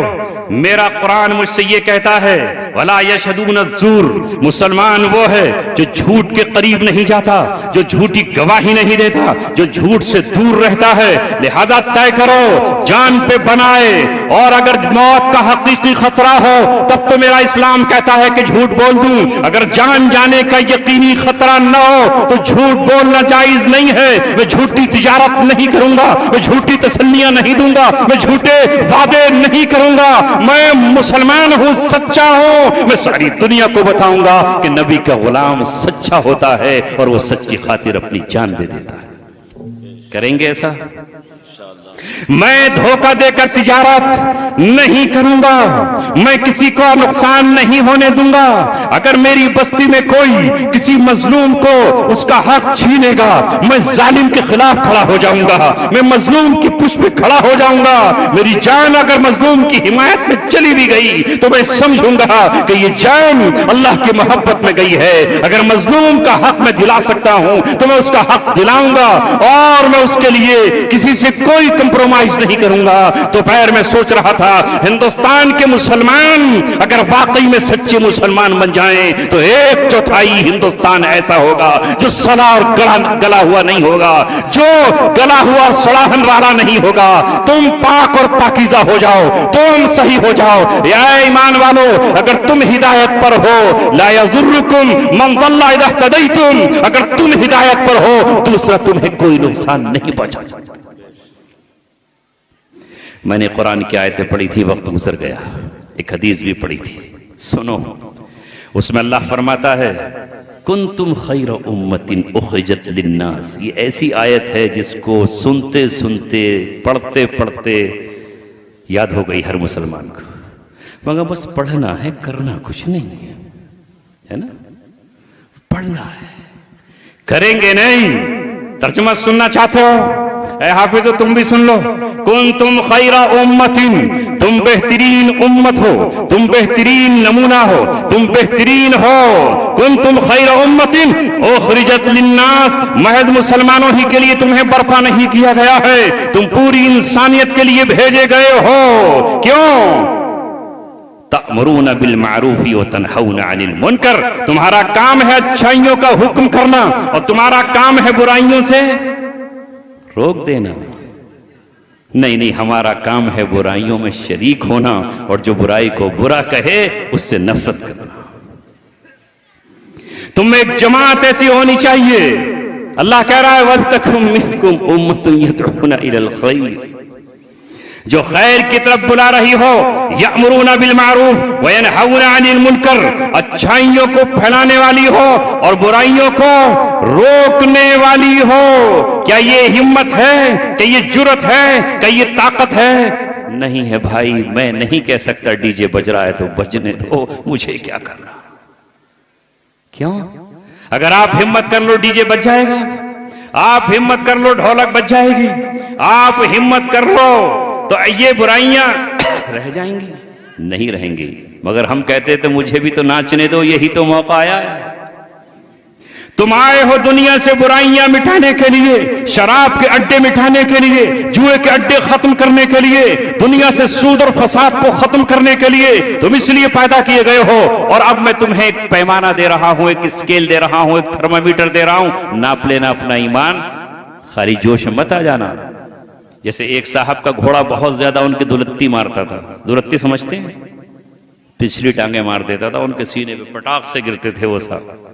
मेरा कुरान मुझसे ये कहता है वला यशहदून अज़्ज़ूर, मुसलमान वो है जो झूठ के करीब नहीं जाता, जो झूठी गवाही नहीं देता, जो झूठ से दूर रहता है। लिहाजा तय करो, जान पे बनाए, और अगर मौत का हकीकी खतरा हो तब तो मेरा इस्लाम कहता है कि झूठ बोल दूं। अगर जान जाने का यकीनी खतरा न हो तो झूठ बोलना जायज नहीं है। मैं झूठी तिजारत नहीं करूंगा, मैं झूठी तसल्लियां नहीं दूंगा, मैं झूठे वादे नहीं करूंगा। मैं मुसलमान हूं, सच्चा हूं। मैं सारी दुनिया को बताऊंगा कि नबी का गुलाम सच्चा होता है और वो सच की खातिर अपनी जान दे देता है। करेंगे ऐसा? मैं धोखा देकर तिजारत नहीं करूंगा, मैं किसी को नुकसान नहीं होने दूंगा। अगर मेरी बस्ती में कोई किसी मजलूम को उसका हक छीनेगा, मैं जालिम के खिलाफ खड़ा हो जाऊंगा, मैं मजलूम की पुष्प पे खड़ा हो जाऊंगा। मेरी जान अगर मजलूम की हिमायत में चली भी गई तो मैं समझूंगा कि ये जान अल्लाह की मोहब्बत में गई है। अगर मजलूम का हक मैं दिला सकता हूं तो मैं उसका हक दिलाऊंगा, और मैं उसके लिए किसी से कोई कंप्रोमाइज नहीं करूंगा। दोपहर में सोच रहा था, हिंदुस्तान के मुसलमान अगर वाकई में सच्चे मुसलमान बन जाएं तो 1/4 हिंदुस्तान ऐसा होगा जो सड़ा और गला हुआ नहीं होगा, जो गला हुआ और सड़ाहन वाला नहीं होगा। तुम पाक और पाकीज़ा हो जाओ, तुम सही हो जाओ। या ईमान वालो, अगर तुम हिदायत पर हो, ला यज़ुर्रुकुम मन ज़ल्ला इज़ा इह्तदैतुम, अगर तुम हिदायत पर हो दूसरा तुम्हें कोई नुकसान नहीं पहुंचा सकता। मैंने कुरान की आयतें पढ़ी थी, वक्त गुजर गया। एक हदीस भी पढ़ी थी, सुनो। उसमें अल्लाह फरमाता है कुंतुम खैर उम्मतिन उखरिजत लिन्नास। ये ऐसी आयत है जिसको सुनते सुनते पढ़ते पढ़ते याद हो गई हर मुसलमान को, मगर बस पढ़ना है, करना कुछ नहीं है ना। पढ़ना है, करेंगे नहीं। तर्जुमा सुनना चाहते हो? ऐ हाफिज़ो तुम भी सुन लो। कुंतुम खैरा उम्मतिन, तुम बेहतरीन उम्मत हो, तुम बेहतरीन नमूना हो, तुम बेहतरीन हो। कुंतुम खैरा उम्मतिन उखरिजत लिन्नास, महज मुसलमानों ही के लिए तुम्हें बर्पा नहीं किया गया है, तुम पूरी इंसानियत के लिए भेजे गए हो। क्यों? तअमुरूना बिल मारूफी व तनहौना अनिल मुनकर, तुम्हारा काम है अच्छाइयों का हुक्म करना और तुम्हारा काम है बुराइयों से रोक देना। नहीं नहीं, हमारा काम है बुराइयों में शरीक होना और जो बुराई को बुरा कहे उससे नफरत करना। तुम एक जमात ऐसी होनी चाहिए। अल्लाह कह रहा है वल्तकुम मिनकुम उम्मतुन यदऊना इलल खैर, जो खैर की तरफ बुला रही हो। यअमुरूना बिल मारूफ व यनहौना अनिल मुनकर, अच्छाइयों को फैलाने वाली हो और बुराइयों को रोकने वाली हो। क्या ये हिम्मत है? क्या ये जुर्रत है? क्या ये ताकत है? नहीं है भाई। मैं नहीं कह सकता डीजे बज रहा है तो बजने दो, मुझे क्या करना। क्यों? अगर आप हिम्मत कर लो डीजे बज जाएगा, आप हिम्मत कर लो ढोलक बज जाएगी, आप हिम्मत कर लो तो ये बुराइयां रह जाएंगी? नहीं रहेंगी। मगर हम कहते थे मुझे भी तो नाचने दो, यही तो मौका आया है। तुम आए हो दुनिया से बुराइयां मिटाने के लिए, शराब के अड्डे मिटाने के लिए, जुए के अड्डे खत्म करने के लिए, दुनिया से सूद और फसाद को खत्म करने के लिए तुम इसलिए पैदा किए गए हो। और अब मैं तुम्हें एक पैमाना दे रहा हूं, एक स्केल दे रहा हूं, एक थर्मामीटर दे रहा हूं। नाप लेना अपना ईमान, खाली जोश मत आ जाना। जैसे एक साहब का घोड़ा बहुत ज्यादा उनके दुलत्ती मारता था। दुलत्ती समझते हैं? पिछली टांगे मार देता था, उनके सीने पे पटाख से गिरते थे वो साहब।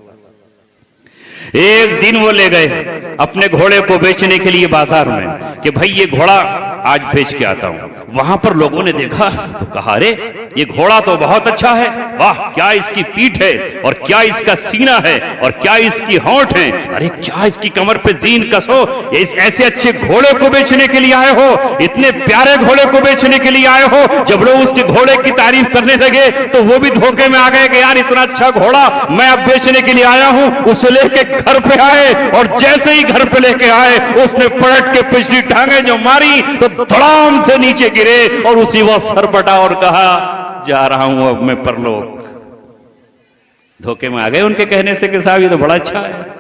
एक दिन वो ले गए अपने घोड़े को बेचने के लिए बाजार में कि भाई ये घोड़ा आज बेच के आता हूं। वहां पर लोगों ने देखा तो कहा अरे ये घोड़ा तो बहुत अच्छा है, वाह क्या इसकी पीठ है और क्या इसका सीना है और क्या इसकी होंठ है, अरे क्या इसकी कमर पे जीन कसो। इस ऐसे अच्छे घोड़े को बेचने के लिए आए हो, इतने प्यारे घोड़े को बेचने के लिए आए हो। जब लोग उसके घोड़े की तारीफ करने लगे तो वो भी धोखे में आ गए कि यार इतना अच्छा घोड़ा मैं अब बेचने के लिए आया हूं। उसे लेके घर पे आए और जैसे ही घर पे लेके आए उसने पलट के पिछली टांगे जो मारी तो धड़ाम से नीचे गिरे और उसी वक्त सर पटा और कहा जा रहा हूं अब मैं परलोक। धोखे में आ गए उनके कहने से कि साहब ये तो बड़ा अच्छा है।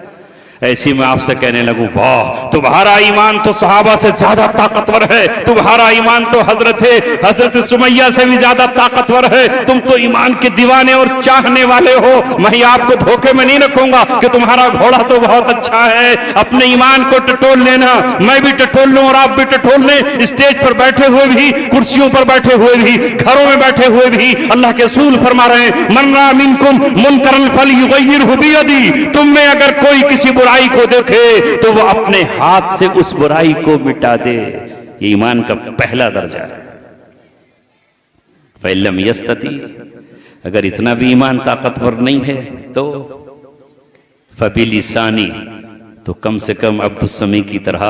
ऐसी मैं आपसे कहने लगूं, वाह तुम्हारा ईमान तो सहाबा से ज्यादा ताकतवर है, तुम्हारा ईमान तो हजरत सुमैया से भी ज्यादा ताकतवर है, तुम तो ईमान के दीवाने और चाहने वाले हो। मैं आपको धोखे में नहीं रखूंगा कि तुम्हारा घोड़ा तो बहुत अच्छा है। अपने ईमान को टटोल लेना, मैं भी टटोल लूं और आप भी टटोल लें। स्टेज पर बैठे हुए भी, कुर्सियों पर बैठे हुए भी, घरों में बैठे हुए भी अल्लाह के रसूल फरमा रहे हैं, मन रा मिनकुम मुनकरन फलयुगय्यिरहु बियदी। तुम में अगर कोई किसी बुराई को देखे तो वो अपने हाथ से उस बुराई को मिटा दे। ये ईमान का पहला दर्जा है। फइल्लम यस्तती, अगर इतना भी ईमान ताकतवर नहीं है तो फबिलिसानी, तो कम से कम अब्दुस्समी की तरह,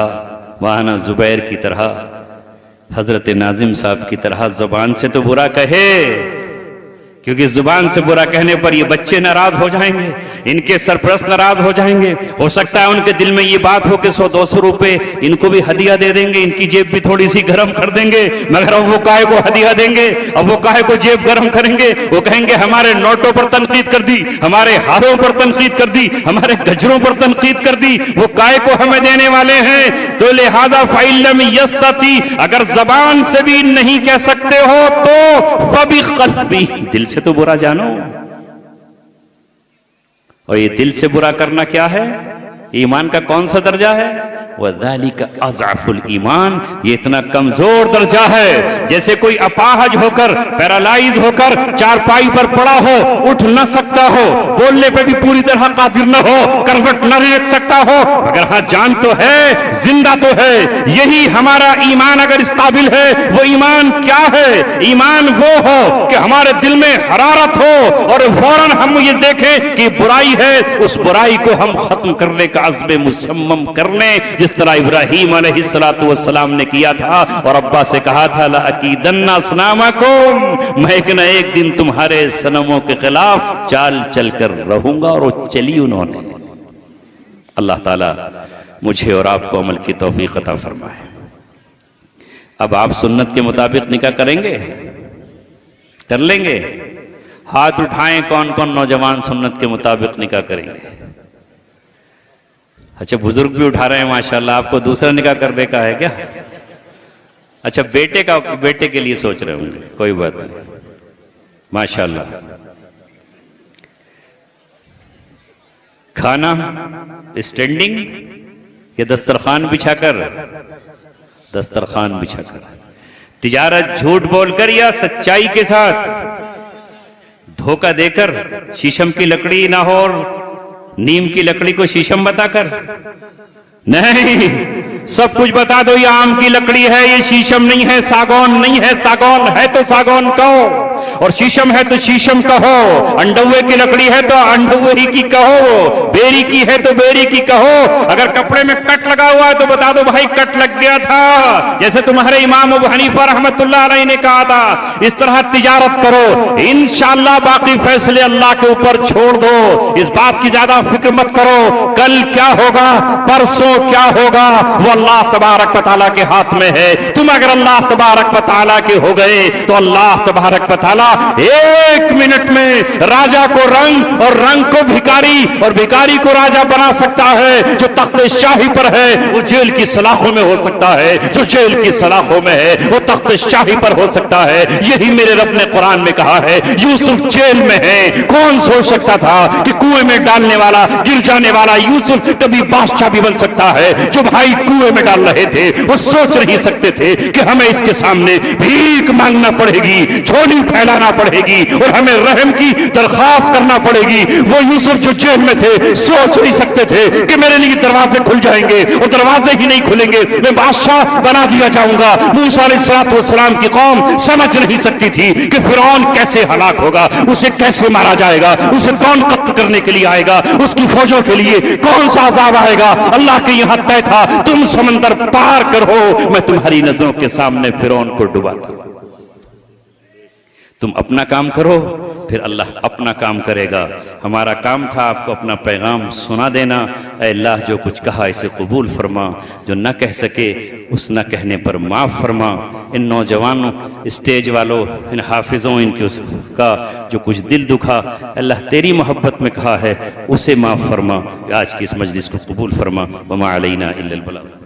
वाना जुबैर की तरह, हजरत नाजिम साहब की तरह जुबान से तो बुरा कहे, क्योंकि जुबान से बुरा कहने पर ये बच्चे नाराज हो जाएंगे, इनके सरपरस्त नाराज हो जाएंगे। हो सकता है उनके दिल में ये बात हो कि 100-200 रुपए इनको भी हदिया दे देंगे, इनकी जेब भी थोड़ी सी गर्म कर देंगे। मगर अब वो काहे को हदिया देंगे, अब वो काहे को जेब गर्म करेंगे? वो कहेंगे हमारे नोटों पर तनकीद कर दी, हमारे हारों पर तनकीद कर दी, हमारे गजरों पर तनकीद कर दी, वो काहे को हमें देने वाले हैं? तो लिहाजा फाइल्लम यस्तती, अगर जबान से भी नहीं कह सकते हो तो फबिक़ल्बी, दिल से तो बुरा जानो। और ये दिल से बुरा करना क्या है? ईमान का कौन सा दर्जा है? वज़ालिका अज़अफुल ईमान, ये इतना कमजोर दर्जा है। जैसे कोई अपाहज होकर, पैरालाइज होकर चारपाई पर पड़ा हो, उठ न सकता हो, बोलने पे भी पूरी तरह कादिर न हो, करवट न रख सकता हो, अगर हाँ जान तो है, जिंदा तो है। यही हमारा ईमान अगर इस काबिल है, वो ईमान क्या है? ईमान वो हो कि हमारे दिल में हरारत हो और फौरन हम ये देखें कि बुराई है, उस बुराई को हम खत्म करने का अज़्म मुसम्मम कर लें, जिस तरह इब्राहीम अलैहिस्सलातु वस्सलाम ने किया था और अब्बा से कहा था लअकीदन्ना असनामकुम, मैं एक न एक दिन तुम्हारे सनमों के खिलाफ चाल चलकर रहूंगा। और वो चली उन्होंने। अल्लाह ताला मुझे और आपको अमल की तौफीक अता फरमाए। अब आप सुन्नत के मुताबिक निकाह करेंगे? कर लेंगे? हाथ उठाएं कौन कौन नौजवान सुन्नत के मुताबिक निकाह करेंगे। अच्छा, बुजुर्ग भी उठा रहे हैं माशाल्लाह। आपको दूसरा निकाह करने का है क्या? अच्छा, बेटे के लिए सोच रहे होंगे, कोई बात नहीं, माशाल्लाह। खाना स्टैंडिंग या दस्तरखान बिछाकर? दस्तरखान बिछाकर। तिजारत झूठ बोलकर या सच्चाई के साथ? धोखा देकर, शीशम की लकड़ी ना हो और नीम की लकड़ी को शीशम बताकर? नहीं, सब कुछ बता दो, ये आम की लकड़ी है, ये शीशम नहीं है, सागौन नहीं है, सागौन है तो सागौन कहो, और शीशम है तो शीशम कहो, अंडुए की लकड़ी है तो अंडुए ही की कहो, बेरी की है तो बेरी की कहो। अगर कपड़े में कट लगा हुआ है तो बता दो भाई कट लग गया था, जैसे तुम्हारे इमाम अबू हनीफा रहमतुल्लाह अलैहि ने कहा था। इस तरह तिजारत करो, इंशाअल्लाह बाकी फैसले अल्लाह के ऊपर छोड़ दो। इस बात की ज्यादा फिक्र मत करो कल क्या होगा, परसों क्या होगा, वो अल्लाह तबारक व तआला के हाथ में है। तुम अगर अल्लाह तबारक व तआला के हो गए तो अल्लाह तबारक व तआला 1 मिनट में राजा को रंग और रंग को भिखारी और भिखारी को राजा बना सकता है। जो तख्ते शाही पर है वो जेल की सलाखों में हो सकता है, जो जेल की सलाखों में है वो तख्ते शाही पर हो सकता है। यही मेरे रब ने कुरान में कहा है। यूसुफ जेल में है, कौन सोच सकता था कि कुएं में डालने वाला, गिर जाने वाला यूसुफ कभी बादशाह भी बन सकता है। जो भाई कुएं में डाल रहे थे वो सोच नहीं सकते थे कि हमें इसके सामने भीख मांगना पड़ेगी, झोली फैलाना पड़ेगी और हमें रहम की दरखास्त करना पड़ेगी। वो यूसुफ जो जेल में थे सोच नहीं सकते थे कि मेरे लिए दरवाजे खुल जाएंगे, और दरवाजे ही नहीं खुलेंगे, मैं बादशाह बना दिया जाऊंगा। मूसा अलैहिस्सलाम की कौम समझ नहीं सकती थी कि फिरौन कैसे हलाक होगा, उसे कैसे मारा जाएगा, उसे कौन कत्ल करने के लिए आएगा, उसकी फौजों के लिए कौन सा अजाब आएगा। अल्लाह के यहां तय था, तुम समंदर पार करो, मैं तुम्हारी नजरों के सामने फिरौन को डुबाता। तुम अपना काम करो, फिर अल्लाह अपना काम करेगा। हमारा काम था आपको अपना पैगाम सुना देना। ऐ अल्लाह, जो कुछ कहा इसे कबूल फरमा, जो न कह सके उस न कहने पर माफ़ फरमा। इन नौजवानों, स्टेज वालों, इन हाफिज़ों, इनके उसका जो कुछ दिल दुखा, अल्लाह तेरी मोहब्बत में कहा है उसे माफ़ फरमा। आज की इस मजलिस को कबूल फरमा। वमा अलैना इल्लल बलाग।